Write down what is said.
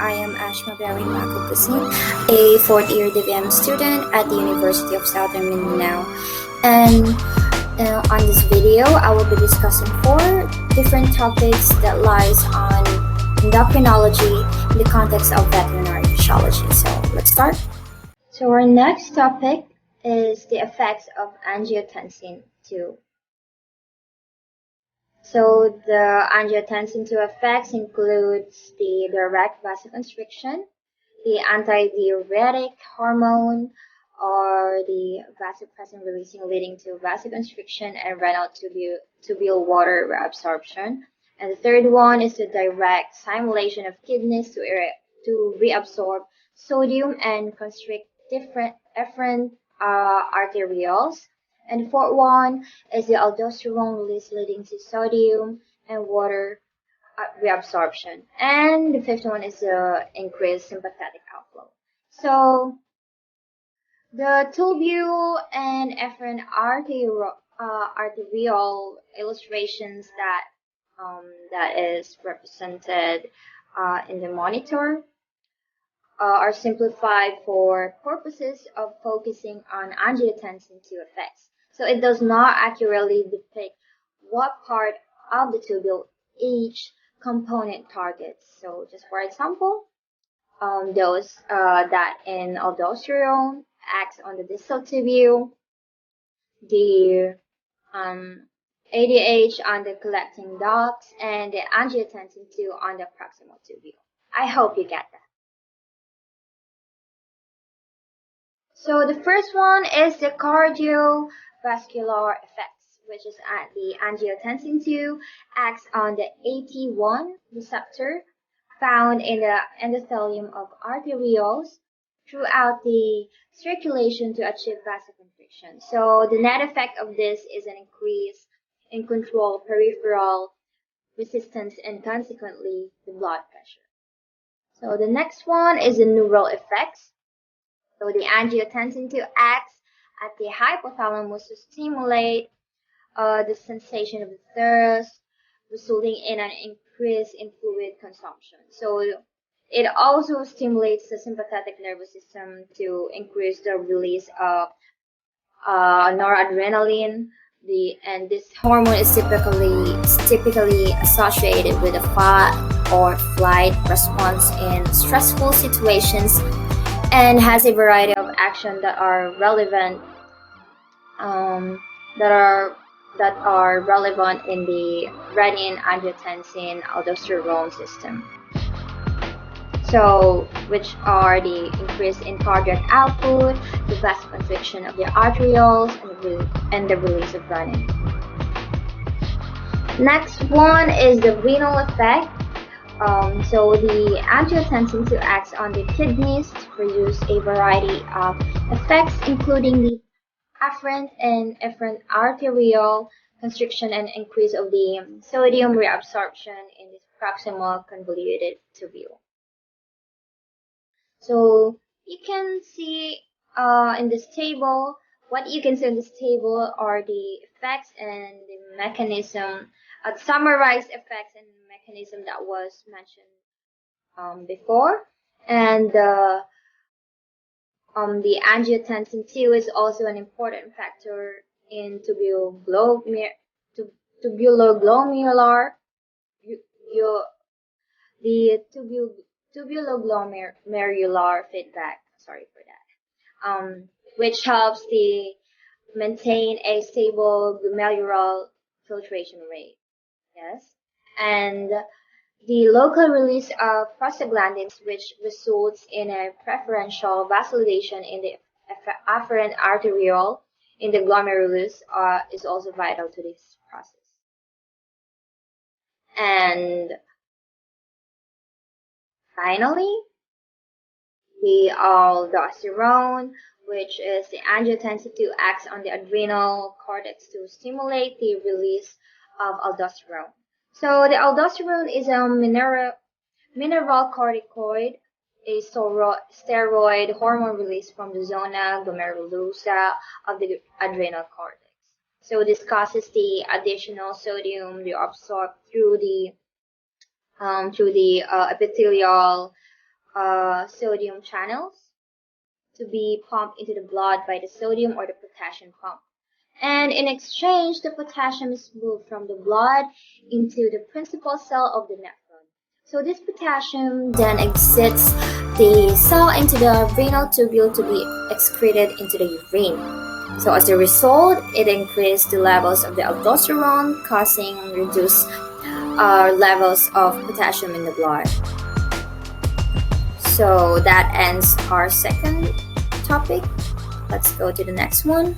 I am Ashma Berree M, Kusin, a fourth-year DVM student at the University of Southern Mindanao. And on this video, I will be discussing 4 different topics that lies on endocrinology in the context of veterinary physiology. So let's start. So our next topic is the effects of angiotensin II. So the angiotensin II effects includes the direct vasoconstriction, the antidiuretic hormone, or the vasopressin releasing leading to vasoconstriction and renal tubule water reabsorption. And the third one is the direct stimulation of kidneys to reabsorb sodium and constrict different efferent arterioles. And the fourth one is the aldosterone release leading to sodium and water reabsorption. And the fifth one is the increased sympathetic outflow. So the tubule and efferent arterial illustrations that is represented in the monitor are simplified for purposes of focusing on angiotensin II effects. So it does not accurately depict what part of the tubule each component targets. So just for example, those that in aldosterone acts on the distal tubule, the ADH on the collecting ducts, and the angiotensin II on the proximal tubule. I hope you get that. So the first one is the cardiovascular effects, which is the angiotensin II acts on the AT1 receptor found in the endothelium of arterioles throughout the circulation to achieve vasoconstriction. So the net effect of this is an increase in control peripheral resistance and consequently the blood pressure. So the next one is the neural effects. So the angiotensin II acts at the hypothalamus to stimulate the sensation of thirst, resulting in an increase in fluid consumption. So it also stimulates the sympathetic nervous system to increase the release of noradrenaline. And this hormone is typically associated with a fight or flight response in stressful situations, and has a variety of actions that are relevant that are relevant in the renin-angiotensin-aldosterone system. So, which are the increase in cardiac output, the vasoconstriction of the arterioles, and the release of renin. Next one is the renal effect. So the angiotensin II acts on the kidneys to produce a variety of effects, including the afferent and efferent arterial constriction and increase of the sodium reabsorption in the proximal convoluted tubule. So you can see in this table, what you can see in this table are the effects and the mechanism, summarized effects and mechanism that was mentioned before. And the angiotensin II is also an important factor in tubuloglomerular feedback. Sorry for that. Which helps to maintain a stable glomerular filtration rate. Yes, and the local release of prostaglandins, which results in a preferential vasodilation in the afferent arteriole in the glomerulus, is also vital to this process. And finally, the aldosterone, which is the angiotensin II, acts on the adrenal cortex to stimulate the release of aldosterone. So the aldosterone is a mineral corticoid, a steroid hormone released from the zona glomerulosa of the adrenal cortex. So this causes the additional sodium to absorb through the epithelial sodium channels to be pumped into the blood by the sodium or the potassium pump. And in exchange, the potassium is moved from the blood into the principal cell of the nephron. So this potassium then exits the cell into the renal tubule to be excreted into the urine. So as a result, it increased the levels of the aldosterone, causing reduced levels of potassium in the blood. So that ends our second topic. Let's go to the next one.